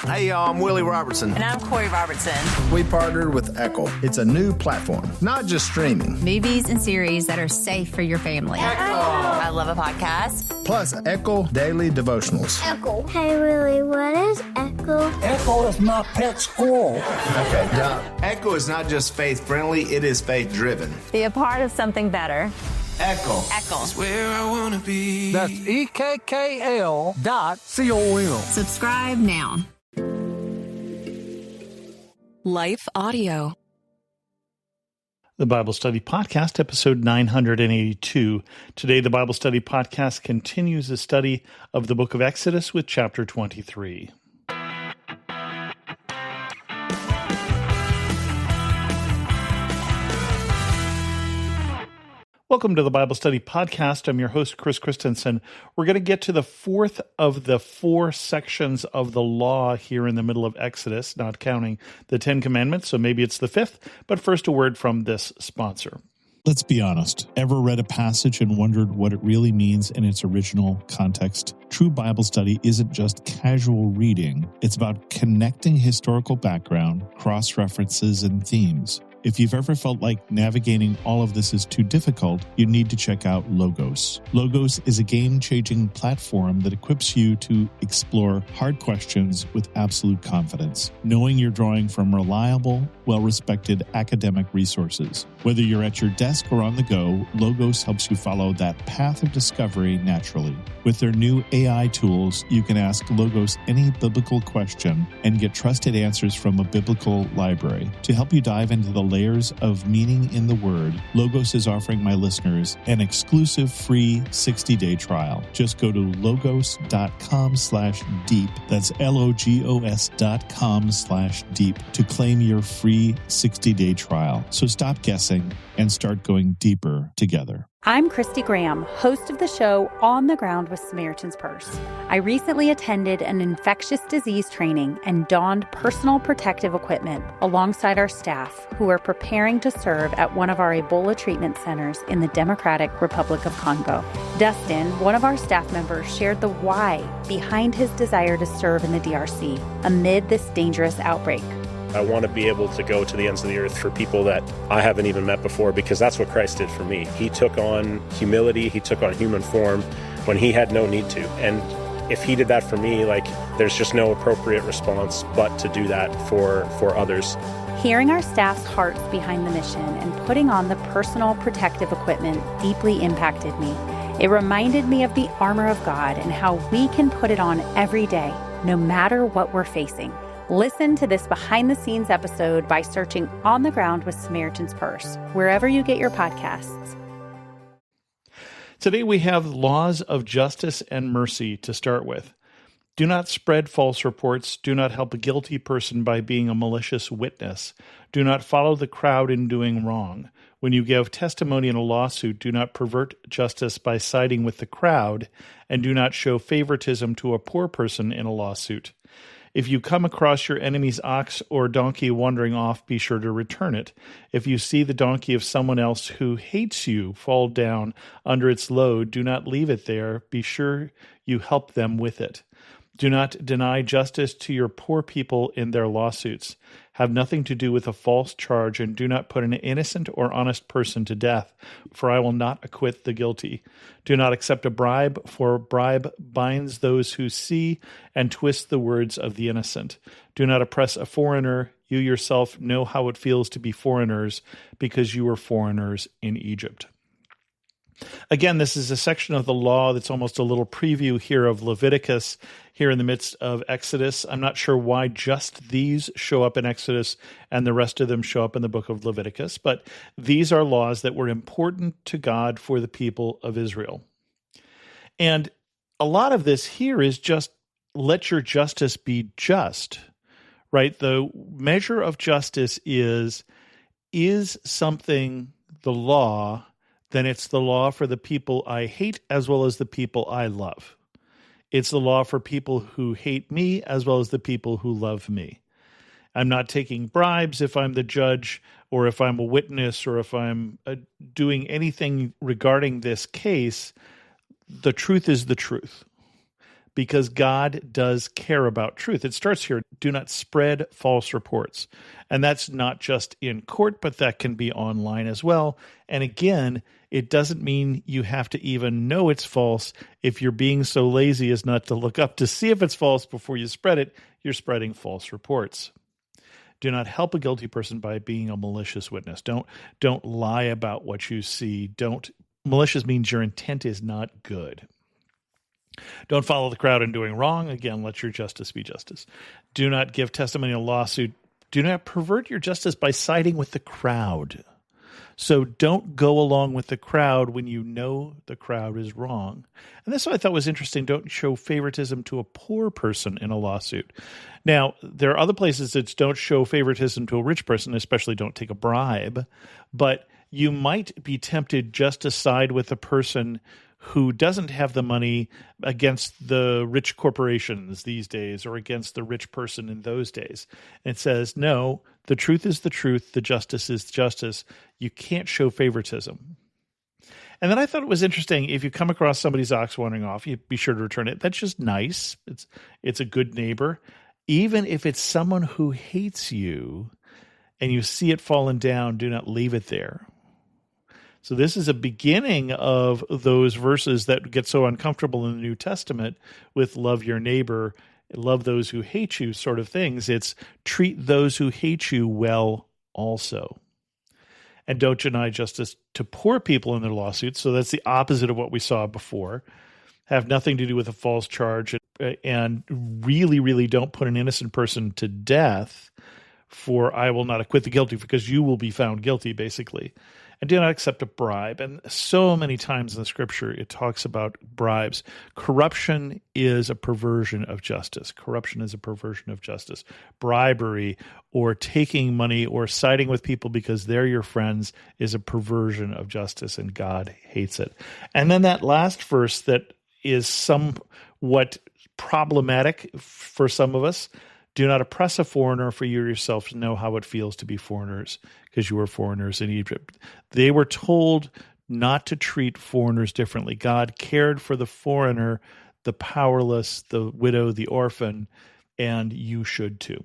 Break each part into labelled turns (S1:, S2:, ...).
S1: Hey, y'all, I'm Willie Robertson.
S2: And I'm Corey Robertson.
S3: We partnered with Echo. It's a new platform, not just streaming.
S4: Movies and series that are safe for your family.
S2: Echo. I love a podcast.
S3: Plus, Echo Daily Devotionals.
S5: Echo. Hey, Willie, what is Echo?
S6: Echo is my pet squirrel.
S3: Okay, now,
S1: Echo is not just faith-friendly, it is faith-driven.
S4: Be a part of something better.
S1: Echo.
S2: Echo.
S7: It's where I want to be.
S6: That's EKKL.com.
S4: Subscribe now.
S8: Life Audio.
S9: The Bible Study Podcast, episode 982. Today, the Bible Study Podcast continues the study of the book of Exodus with chapter 23. Welcome to the Bible Study Podcast. I'm your host, Chris Christensen. We're going to get to the fourth of the four sections of the law here in the middle of Exodus, not counting the Ten Commandments, so maybe it's the fifth. But first, a word from this sponsor.
S10: Let's be honest. Ever read a passage and wondered what it really means in its original context? True Bible study isn't just casual reading. It's about connecting historical background, cross-references, and themes. If you've ever felt like navigating all of this is too difficult, you need to check out Logos. Logos is a game-changing platform that equips you to explore hard questions with absolute confidence, knowing you're drawing from reliable, well-respected academic resources. Whether you're at your desk or on the go, Logos helps you follow that path of discovery naturally. With their new AI tools, you can ask Logos any biblical question and get trusted answers from a biblical library. To help you dive into the layers of meaning in the Word, Logos is offering my listeners an exclusive free 60-day trial. Just go to logos.com/deep. That's logos.com/deep to claim your free 60-day trial. So stop guessing and start going deeper together.
S11: I'm Christy Graham, host of the show On the Ground with Samaritan's Purse. I recently attended an infectious disease training and donned personal protective equipment alongside our staff who are preparing to serve at one of our Ebola treatment centers in the Democratic Republic of Congo. Dustin, one of our staff members, shared the why behind his desire to serve in the DRC amid this dangerous outbreak.
S12: I want to be able to go to the ends of the earth for people that I haven't even met before, because that's what Christ did for me. He took on humility. He took on human form when he had no need to. And if he did that for me, there's just no appropriate response but to do that for others.
S11: Hearing our staff's hearts behind the mission and putting on the personal protective equipment deeply impacted me. It reminded me of the armor of God and how we can put it on every day, no matter what we're facing. Listen to this behind-the-scenes episode by searching On the Ground with Samaritan's Purse, wherever you get your podcasts.
S9: Today we have laws of justice and mercy to start with. Do not spread false reports. Do not help a guilty person by being a malicious witness. Do not follow the crowd in doing wrong. When you give testimony in a lawsuit, do not pervert justice by siding with the crowd, and do not show favoritism to a poor person in a lawsuit. If you come across your enemy's ox or donkey wandering off, be sure to return it. If you see the donkey of someone else who hates you fall down under its load, do not leave it there. Be sure you help them with it. Do not deny justice to your poor people in their lawsuits. Have nothing to do with a false charge, and do not put an innocent or honest person to death, for I will not acquit the guilty. Do not accept a bribe, for a bribe binds those who see and twists the words of the innocent. Do not oppress a foreigner. You yourself know how it feels to be foreigners, because you were foreigners in Egypt. Again, this is a section of the law that's almost a little preview here of Leviticus here in the midst of Exodus. I'm not sure why just these show up in Exodus and the rest of them show up in the book of Leviticus, but these are laws that were important to God for the people of Israel. And a lot of this here is just let your justice be just, right? The measure of justice is something the law, then it's the law for the people I hate as well as the people I love. It's the law for people who hate me as well as the people who love me. I'm not taking bribes if I'm the judge or if I'm a witness or if I'm doing anything regarding this case. The truth is the truth. because God does care about truth. It starts here, do not spread false reports. And that's not just in court, but that can be online as well. And again, it doesn't mean you have to even know it's false. If you're being so lazy as not to look up to see if it's false before you spread it, you're spreading false reports. Do not help a guilty person by being a malicious witness. Don't lie about what you see. Malicious means your intent is not good. Don't follow the crowd in doing wrong. Again, let your justice be justice. Do not give testimony in a lawsuit. Do not pervert your justice by siding with the crowd. So don't go along with the crowd when you know the crowd is wrong. And this I thought was interesting. Don't show favoritism to a poor person in a lawsuit. Now, there are other places that don't show favoritism to a rich person, especially don't take a bribe. But you might be tempted just to side with the person who doesn't have the money against the rich corporations these days or against the rich person in those days. And it says, no, the truth is the truth, the justice is justice. You can't show favoritism. And then I thought it was interesting, if you come across somebody's ox wandering off, you be sure to return it. That's just nice. It's a good neighbor. Even if it's someone who hates you and you see it fallen down, do not leave it there. So this is a beginning of those verses that get so uncomfortable in the New Testament with love your neighbor, love those who hate you sort of things. It's treat those who hate you well also. And don't deny justice to poor people in their lawsuits. So that's the opposite of what we saw before. Have nothing to do with a false charge, and really, really don't put an innocent person to death, for I will not acquit the guilty, because you will be found guilty, basically. And do not accept a bribe. And so many times in the scripture, it talks about bribes. Corruption is a perversion of justice. Corruption is a perversion of justice. Bribery or taking money or siding with people because they're your friends is a perversion of justice, and God hates it. And then that last verse that is somewhat problematic for some of us. Do not oppress a foreigner, for you yourselves know how it feels to be foreigners, because you were foreigners in Egypt. They were told not to treat foreigners differently. God cared for the foreigner, the powerless, the widow, the orphan, and you should too.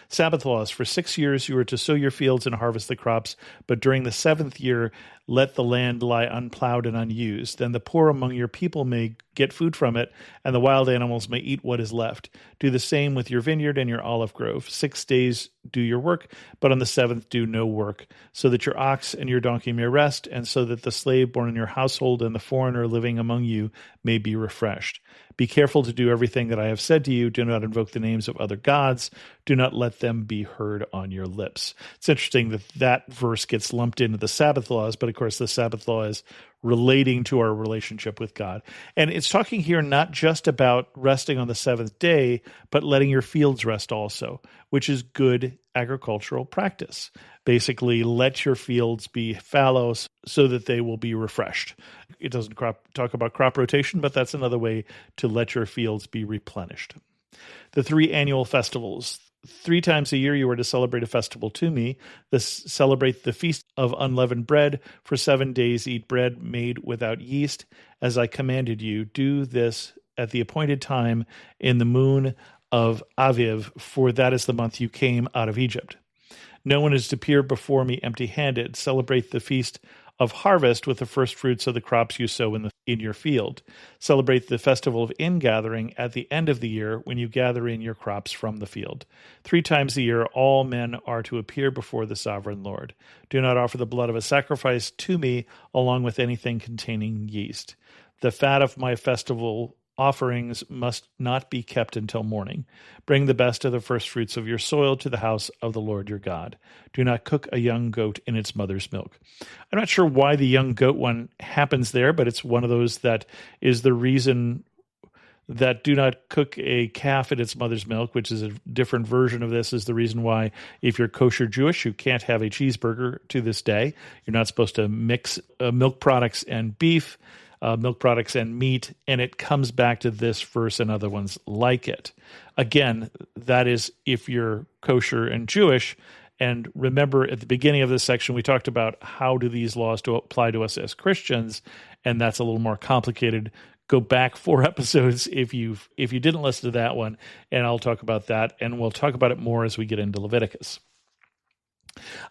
S9: Sabbath laws. For 6 years you are to sow your fields and harvest the crops, but during the 7th year let the land lie unplowed and unused. Then the poor among your people may get food from it, and the wild animals may eat what is left. Do the same with your vineyard and your olive grove. 6 days do your work, but on the 7th do no work, so that your ox and your donkey may rest, and so that the slave born in your household and the foreigner living among you may be refreshed. Be careful to do everything that I have said to you. Do not invoke the names of other gods. Do not let them be heard on your lips. It's interesting that that verse gets lumped into the Sabbath laws, but of course the Sabbath law is relating to our relationship with God. And it's talking here not just about resting on the 7th day, but letting your fields rest also, which is good agricultural practice. Basically, let your fields be fallow so that they will be refreshed. It doesn't talk about crop rotation, but that's another way to let your fields be replenished. The 3 annual festivals. 3 times a year you are to celebrate a festival to me. Celebrate the Feast of Unleavened Bread. For 7 days eat bread made without yeast, as I commanded you. Do this at the appointed time in the moon of Aviv, for that is the month you came out of Egypt. No one is to appear before me empty-handed. Celebrate the Feast of Harvest with the first fruits of the crops you sow in your field. Celebrate the festival of ingathering at the end of the year, when you gather in your crops from the field. 3 times a year all men are to appear before the sovereign Lord. Do not offer the blood of a sacrifice to me along with anything containing yeast. The fat of my festival offerings must not be kept until morning. Bring the best of the first fruits of your soil to the house of the Lord your God. Do not cook a young goat in its mother's milk. I'm not sure why the young goat one happens there, but it's one of those that is the reason that do not cook a calf in its mother's milk, which is a different version of this, is the reason why if you're kosher Jewish, you can't have a cheeseburger to this day. You're not supposed to mix milk products and beef, milk products and meat, and it comes back to this verse and other ones like it. Again, that is if you're kosher and Jewish. And remember, at the beginning of this section, we talked about how do these laws apply to us as Christians, and that's a little more complicated. go back 4 episodes if you didn't listen to that one, and I'll talk about that, and we'll talk about it more as we get into Leviticus.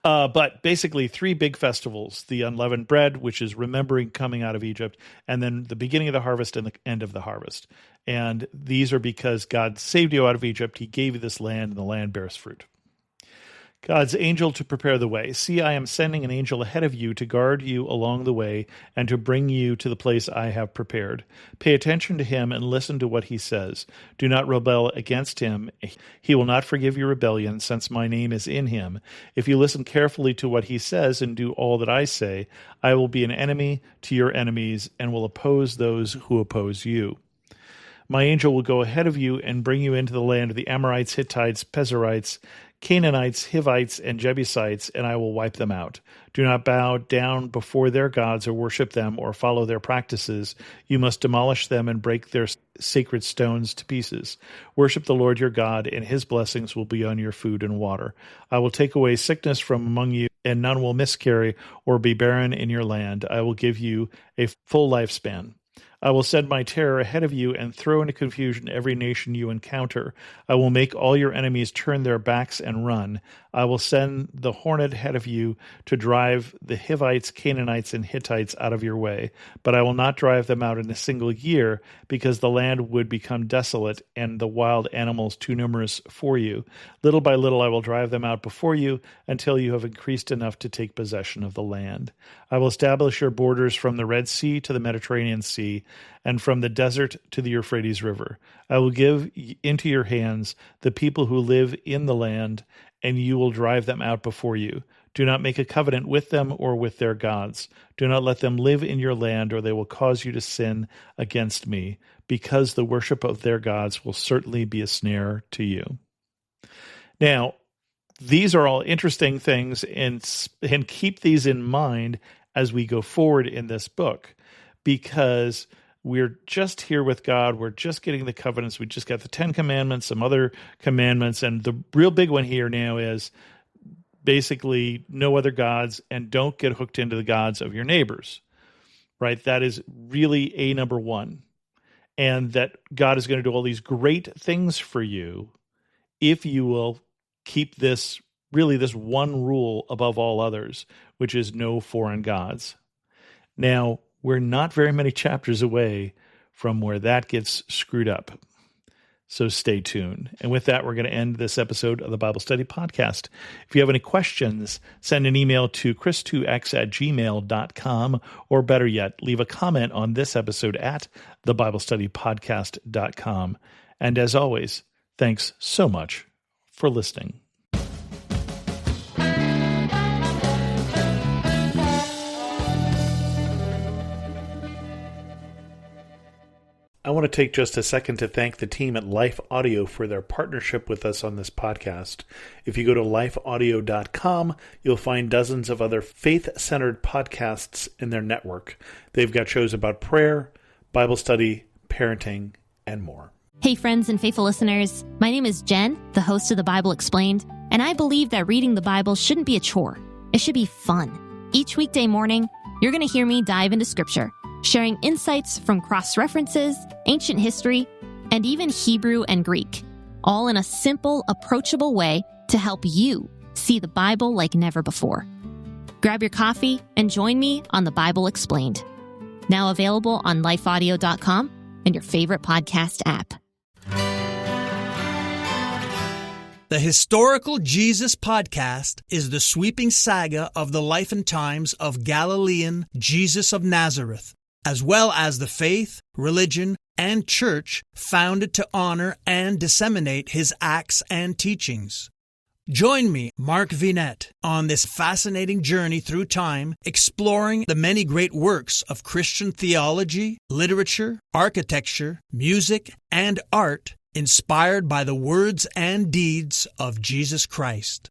S9: But basically 3 big festivals: the unleavened bread, which is remembering coming out of Egypt, and then the beginning of the harvest and the end of the harvest. And these are because God saved you out of Egypt. He gave you this land, and the land bears fruit. God's angel to prepare the way. See, I am sending an angel ahead of you to guard you along the way and to bring you to the place I have prepared. Pay attention to him and listen to what he says. Do not rebel against him. He will not forgive your rebellion, since my name is in him. If you listen carefully to what he says and do all that I say, I will be an enemy to your enemies and will oppose those who oppose you. My angel will go ahead of you and bring you into the land of the Amorites, Hittites, Pezerites, Canaanites, Hivites, and Jebusites, and I will wipe them out. Do not bow down before their gods or worship them or follow their practices. You must demolish them and break their sacred stones to pieces. Worship the Lord your God, and his blessings will be on your food and water. I will take away sickness from among you, and none will miscarry or be barren in your land. I will give you a full lifespan. I will send my terror ahead of you and throw into confusion every nation you encounter. I will make all your enemies turn their backs and run. I will send the hornet ahead of you to drive the Hivites, Canaanites, and Hittites out of your way. But I will not drive them out in a single year, because the land would become desolate and the wild animals too numerous for you. Little by little I will drive them out before you until you have increased enough to take possession of the land. I will establish your borders from the Red Sea to the Mediterranean Sea, and from the desert to the Euphrates River. I will give into your hands the people who live in the land, and you will drive them out before you. Do not make a covenant with them or with their gods. Do not let them live in your land, or they will cause you to sin against me, because the worship of their gods will certainly be a snare to you. Now, these are all interesting things, and keep these in mind as we go forward in this book, because we're just here with God. We're just getting the covenants. We just got the 10 commandments, some other commandments. And the real big one here now is basically no other gods, and don't get hooked into the gods of your neighbors, right? That is really a number one. And that God is going to do all these great things for you if you will keep this one rule above all others, which is no foreign gods. Now, we're not very many chapters away from where that gets screwed up. So stay tuned. And with that, we're going to end this episode of the Bible Study Podcast. If you have any questions, send an email to chris2x@gmail.com, or better yet, leave a comment on this episode at thebiblestudypodcast.com. And as always, thanks so much for listening. I want to take just a second to thank the team at Life Audio for their partnership with us on this podcast. If you go to lifeaudio.com, you'll find dozens of other faith-centered podcasts in their network. They've got shows about prayer, Bible study, parenting, and more.
S13: Hey friends and faithful listeners, my name is Jen, the host of The Bible Explained, and I believe that reading the Bible shouldn't be a chore. It should be fun. Each weekday morning, you're going to hear me dive into Scripture, sharing insights from cross-references, ancient history, and even Hebrew and Greek, all in a simple, approachable way to help you see the Bible like never before. Grab your coffee and join me on The Bible Explained. Now available on lifeaudio.com and your favorite podcast app.
S14: The Historical Jesus Podcast is the sweeping saga of the life and times of Galilean Jesus of Nazareth, as well as the faith, religion, and church founded to honor and disseminate his acts and teachings. Join me, Mark Vinette, on this fascinating journey through time, exploring the many great works of Christian theology, literature, architecture, music, and art inspired by the words and deeds of Jesus Christ.